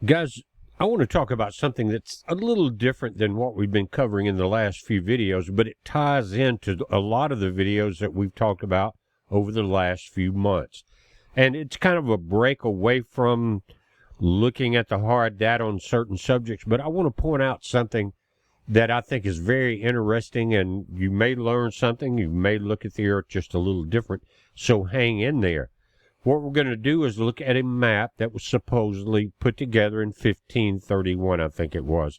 Guys, I want to talk about something that's a little different than what we've been covering in the last few videos, but it ties into a lot of the videos that we've talked about over the last few months. And it's kind of a break away from looking at the hard data on certain subjects, but I want to point out something that I think is very interesting, and you may learn something. You may look at the Earth just a little different, so hang in there. What we're going to do is look at a map that was supposedly put together in 1531, I think it was.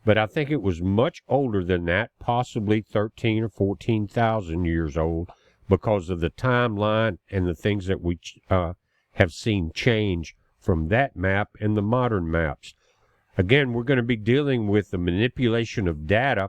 But I think it was much older than that, possibly 13 or 14,000 years old, because of the timeline and the things that we have seen change from that map and the modern maps. Again, we're going to be dealing with the manipulation of data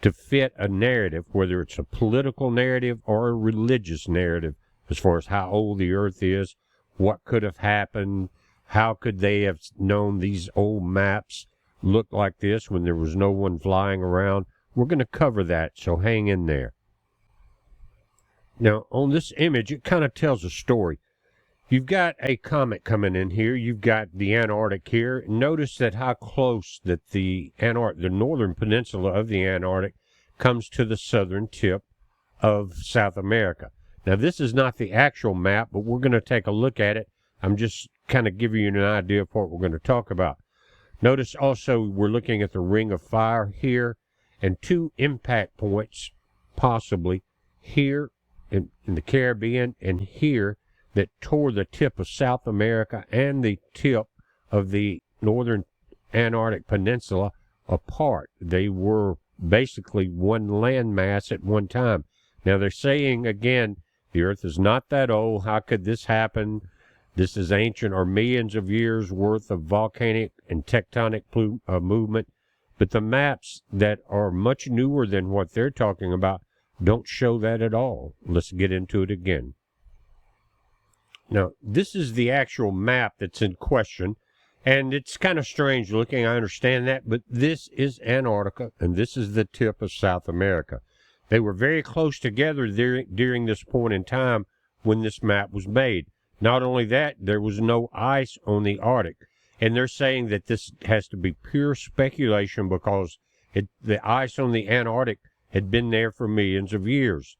to fit a narrative, whether it's a political narrative or a religious narrative, as far as how old the Earth is, what could have happened, how could they have known these old maps looked like this when there was no one flying around. We're going to cover that, so hang in there. Now, on this image, it kind of tells a story. You've got a comet coming in here. You've got the Antarctic here. Notice that how close that the northern peninsula of the Antarctic comes to the southern tip of South America. Now, this is not the actual map, but we're going to take a look at it. I'm just kind of giving you an idea of what we're going to talk about. Notice also we're looking at the Ring of Fire here and two impact points, possibly here in the Caribbean and here, that tore the tip of South America and the tip of the northern Antarctic Peninsula apart. They were basically one landmass at one time. Now, they're saying, again, the Earth is not that old. How could this happen? This is ancient or millions of years worth of volcanic and tectonic movement. But the maps that are much newer than what they're talking about don't show that at all. Let's get into it again. Now, this is the actual map that's in question, and it's kind of strange looking, I understand that, but this is Antarctica, and this is the tip of South America. They were very close together during this point in time when this map was made. Not only that, there was no ice on the Arctic, and they're saying that this has to be pure speculation because the ice on the Antarctic had been there for millions of years.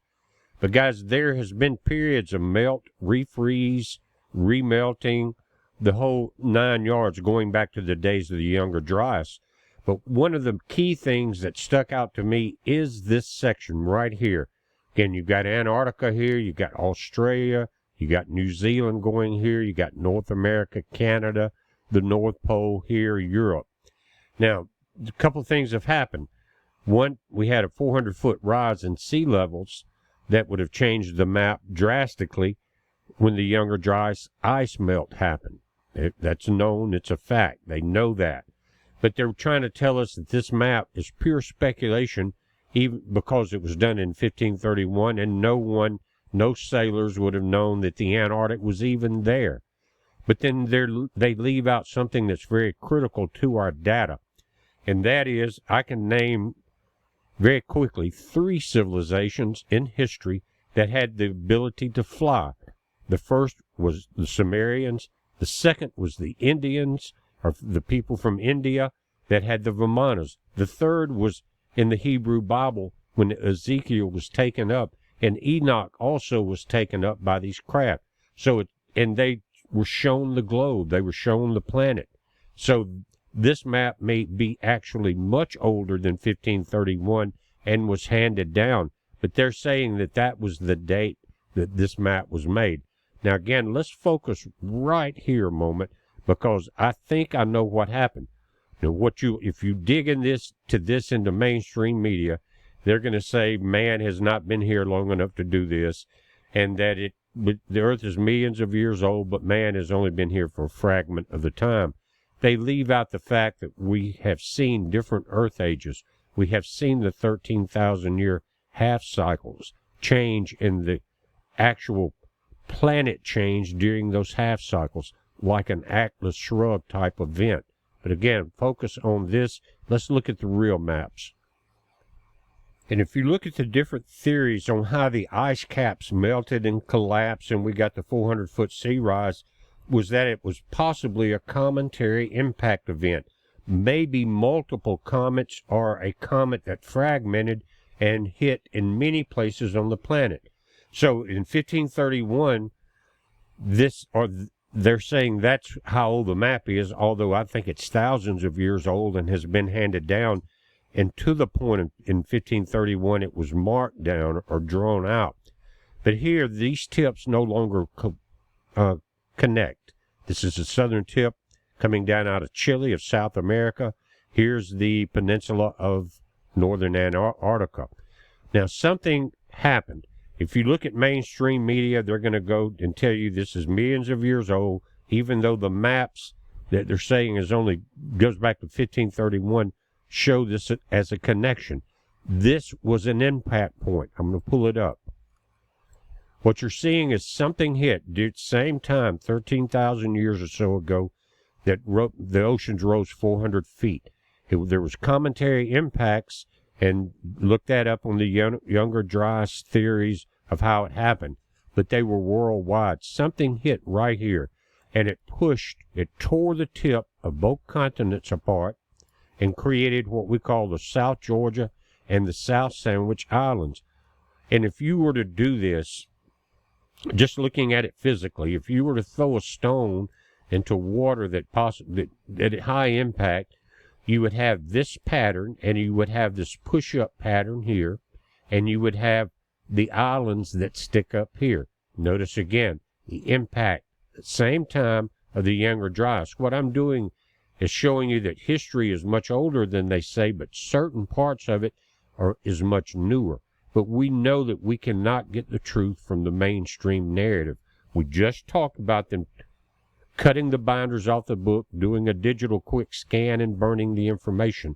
But guys, there has been periods of melt, refreeze, remelting, the whole 9 yards going back to the days of the Younger Dryas. But one of the key things that stuck out to me is this section right here. Again, you've got Antarctica here, you've got Australia, you got New Zealand going here, you got North America, Canada, the North Pole here, Europe. Now, a couple of things have happened. One, we had a 400-foot rise in sea levels that would have changed the map drastically when the Younger Dryas ice melt happened. That's known, it's a fact, they know that. But they're trying to tell us that this map is pure speculation, even because it was done in 1531, and no sailors would have known that the Antarctic was even there. But then they leave out something that's very critical to our data, and that is, I can name very quickly 3 civilizations in history that had the ability to fly. The first was the Sumerians. The second was the Indians, or the people from India that had the Vimanas. The third was in the Hebrew Bible when Ezekiel was taken up, and Enoch also was taken up by these craft. And they were shown the globe. They were shown the planet. So this map may be actually much older than 1531 and was handed down, but they're saying that that was the date that this map was made. Now, again, let's focus right here a moment, because I think I know what happened. Now, if you dig into mainstream media, they're going to say man has not been here long enough to do this, and that the Earth is millions of years old, but man has only been here for a fragment of the time. They leave out the fact that we have seen different Earth ages. We have seen the 13,000-year half cycles change in the actual planet change during those half cycles, like an Atlas Shrugged type event. But again, focus on this. Let's look at the real maps. And if you look at the different theories on how the ice caps melted and collapsed and we got the 400-foot sea rise, was that it was possibly a cometary impact event, maybe multiple comets or a comet that fragmented and hit in many places on the planet. So in 1531, they're saying that's how old the map is, although I think it's thousands of years old and has been handed down. And to the point in 1531, it was marked down or drawn out. But here, these tips no longer connect. This is the southern tip coming down out of Chile, of South America. Here's the peninsula of northern Antarctica. Now, something happened. If you look at mainstream media, they're going to go and tell you this is millions of years old, even though the maps that they're saying goes back to 1531 show this as a connection. This was an impact point. I'm going to pull it up. What you're seeing is something hit at the same time, 13,000 years or so ago, that the oceans rose 400 feet. There was cometary impacts, and look that up on the Younger Dryas theories of how it happened. But they were worldwide. Something hit right here, and it tore the tip of both continents apart and created what we call the South Georgia and the South Sandwich Islands. And if you were to do this, just looking at it physically, if you were to throw a stone into water that at high impact, you would have this pattern, and you would have this push-up pattern here, and you would have the islands that stick up here. Notice again, the impact at the same time of the Younger Dryas. What I'm doing is showing you that history is much older than they say, but certain parts of it is much newer. But we know that we cannot get the truth from the mainstream narrative. We just talked about them cutting the binders off the book, doing a digital quick scan, and burning the information.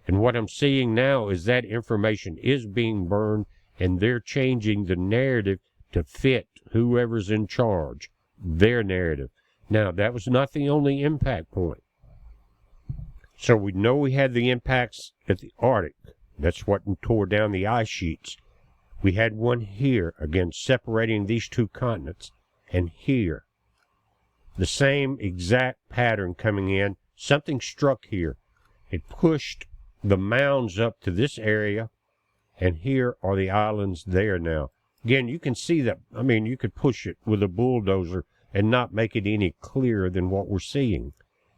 And what I'm seeing now is that information is being burned, and they're changing the narrative to fit whoever's in charge, their narrative. Now, that was not the only impact point. So we know we had the impacts at the Arctic. That's what tore down the ice sheets. We had one here, again, separating these two continents. And here, the same exact pattern coming in. Something struck here. It pushed the mounds up to this area, and here are the islands there now. Again, you can see that, you could push it with a bulldozer and not make it any clearer than what we're seeing.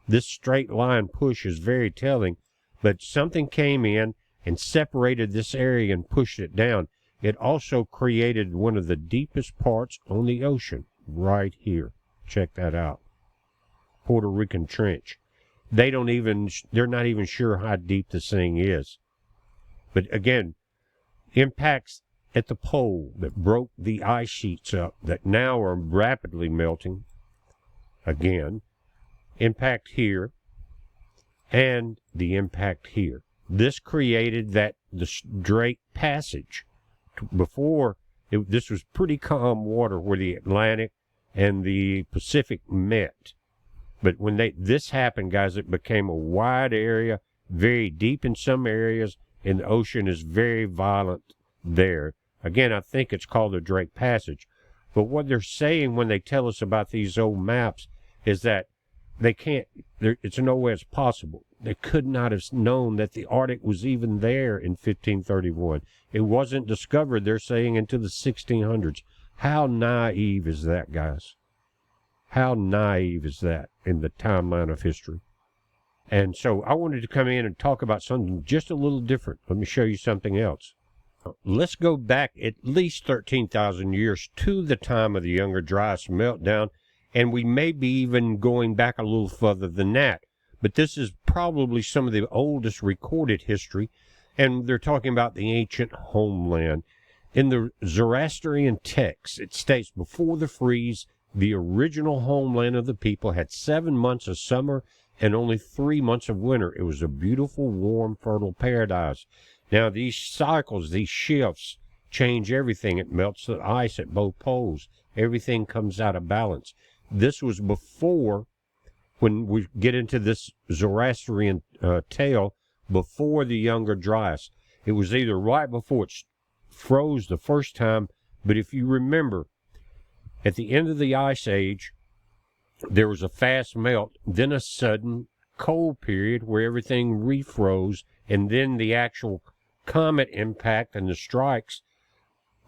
This straight line push is very telling, but something came in and separated this area and pushed it down. It also created one of the deepest parts on the ocean, right here. Check that out. Puerto Rican Trench. They're not even sure how deep this thing is. But again, impacts at the pole that broke the ice sheets up that now are rapidly melting. Again, impact here and the impact here. This created the Drake Passage. Before, this was pretty calm water where the Atlantic and the Pacific met. But when this happened, guys, it became a wide area, very deep in some areas, and the ocean is very violent there. Again, I think it's called the Drake Passage. But what they're saying when they tell us about these old maps is that it's no way it's possible. They could not have known that the Arctic was even there in 1531. It wasn't discovered, they're saying, until the 1600s. How naive is that, guys? How naive is that in the timeline of history? And so I wanted to come in and talk about something just a little different. Let me show you something else. Let's go back at least 13,000 years to the time of the Younger Dryas meltdown, and we may be even going back a little further than that. But this is probably some of the oldest recorded history, and they're talking about the ancient homeland. In the Zoroastrian texts, it states, before the freeze, the original homeland of the people had 7 months of summer and only 3 months of winter. It was a beautiful, warm, fertile paradise. Now, these cycles, these shifts, change everything. It melts the ice at both poles. Everything comes out of balance. This was before, when we get into this Zoroastrian tale, before the Younger Dryas. It was either right before it froze the first time, but if you remember, at the end of the Ice Age, there was a fast melt, then a sudden cold period where everything refroze, and then the actual comet impact and the strikes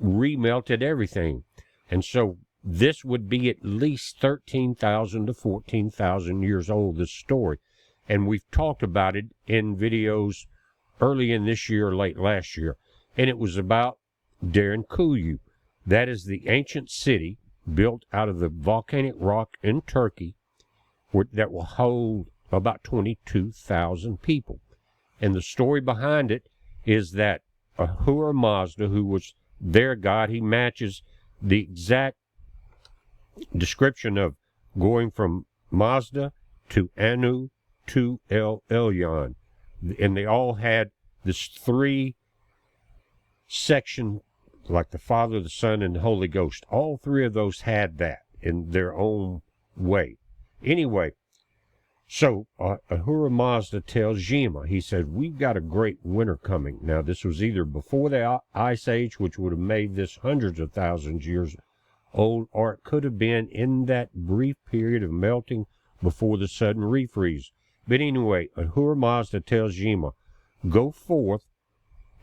remelted everything. And so this would be at least 13,000 to 14,000 years old, this story. And we've talked about it in videos early in this year or late last year. And it was about Derinkuyu. That is the ancient city built out of the volcanic rock in Turkey that will hold about 22,000 people. And the story behind it is that Ahura Mazda, who was their god, he matches the exact description of going from Mazda to Anu to El Elyon. And they all had this 3-section, like the Father, the Son, and the Holy Ghost. All 3 of those had that in their own way. Anyway, so Ahura Mazda tells Yima, he said, we've got a great winter coming. Now, this was either before the Ice Age, which would have made this hundreds of thousands of years old, or it could have been in that brief period of melting before the sudden refreeze. But anyway, Ahura Mazda tells Yima, go forth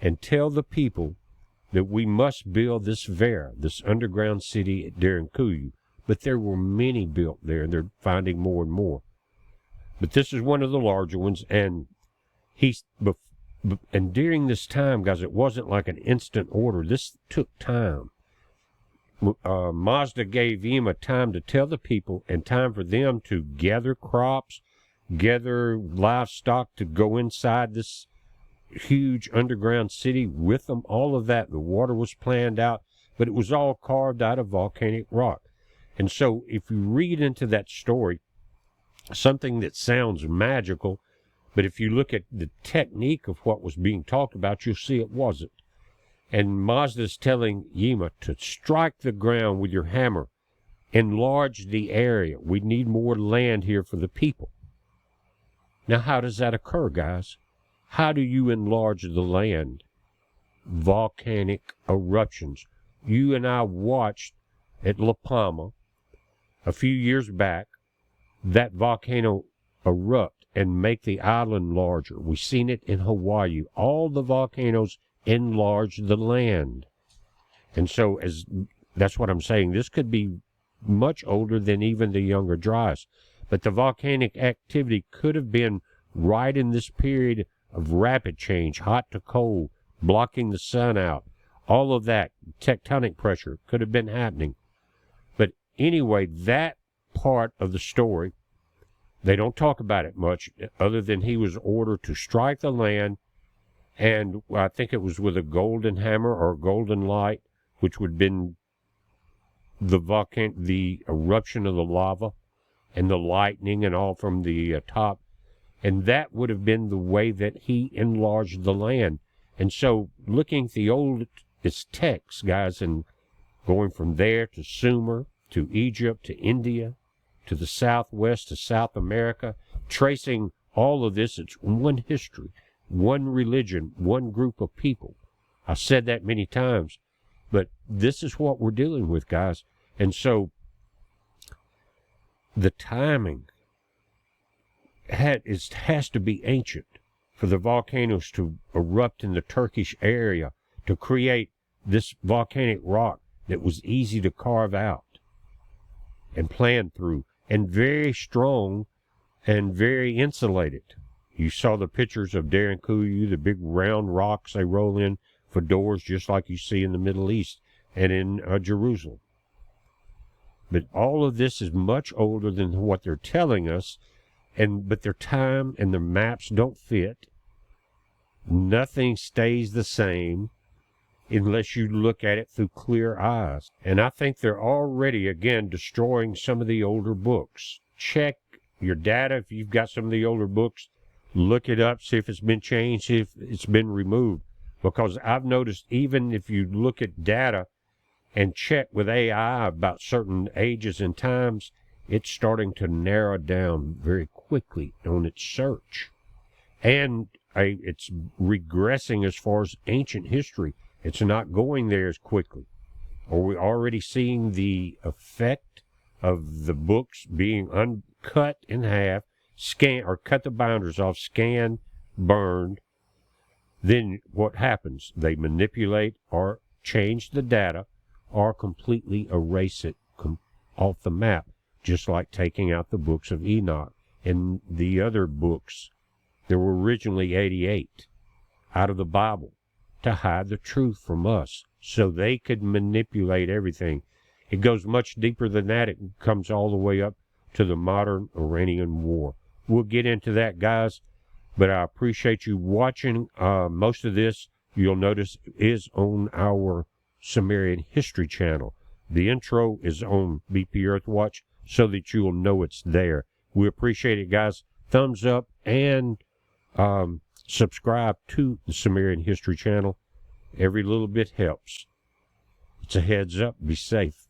and tell the people that we must build this Vera, this underground city at Derinkuyu. But there were many built there, and they're finding more and more. But this is one of the larger ones, and and during this time, guys, it wasn't like an instant order. This took time. Mazda gave Yima time to tell the people and time for them to gather crops, gather livestock to go inside this huge underground city with them. All of that, the water was planned out, but it was all carved out of volcanic rock. And so if you read into that story, something that sounds magical, but if you look at the technique of what was being talked about, you'll see it wasn't. And Mazda's telling Yima to strike the ground with your hammer, enlarge the area. We need more land here for the people. Now, how does that occur, guys? How do you enlarge the land? Volcanic eruptions. You and I watched at La Palma a few years back that volcano erupt and make the island larger. We've seen it in Hawaii. All the volcanoes enlarge the land. And so that's what I'm saying. This could be much older than even the Younger Dryas. But the volcanic activity could have been right in this period of rapid change, hot to cold, blocking the sun out. All of that tectonic pressure could have been happening. But anyway, that part of the story, they don't talk about it much, other than he was ordered to strike the land, and I think it was with a golden hammer or golden light, which would have been the eruption of the lava and the lightning and all from the top. And that would have been the way that he enlarged the land. And so looking at the oldest texts, guys, and going from there to Sumer, to Egypt, to India, to the Southwest, to South America, tracing all of this, it's one history, one religion, one group of people. I've said that many times, but this is what we're dealing with, guys. And so the timing has to be ancient for the volcanoes to erupt in the Turkish area to create this volcanic rock that was easy to carve out and plan through, and very strong and very insulated. You saw the pictures of Derinkuyu, the big round rocks they roll in for doors, just like you see in the Middle East and in Jerusalem. But all of this is much older than what they're telling us, but their time and their maps don't fit. Nothing stays the same unless you look at it through clear eyes. And I think they're already, again, destroying some of the older books. Check your data. If you've got some of the older books, look it up, see if it's been changed, see if it's been removed. Because I've noticed even if you look at data and check with AI about certain ages and times, it's starting to narrow down very quickly on its search. And it's regressing as far as ancient history. It's not going there as quickly. Are we already seeing the effect of the books being uncut in half, scanned, or cut the boundaries off, scanned, burned. Then what happens? They manipulate or change the data or completely erase it off the map, just like taking out the books of Enoch and the other books. There were originally 88 out of the Bible to hide the truth from us so they could manipulate everything. It goes much deeper than that. It comes all the way up to the modern Iranian war. We'll get into that, guys, but I appreciate you watching. Most of this, you'll notice, is on our Sumerian History Channel. The intro is on BP Earthwatch so that you'll know it's there. We appreciate it, guys. Thumbs up and subscribe to the Sumerian History Channel. Every little bit helps. It's a heads up. Be safe.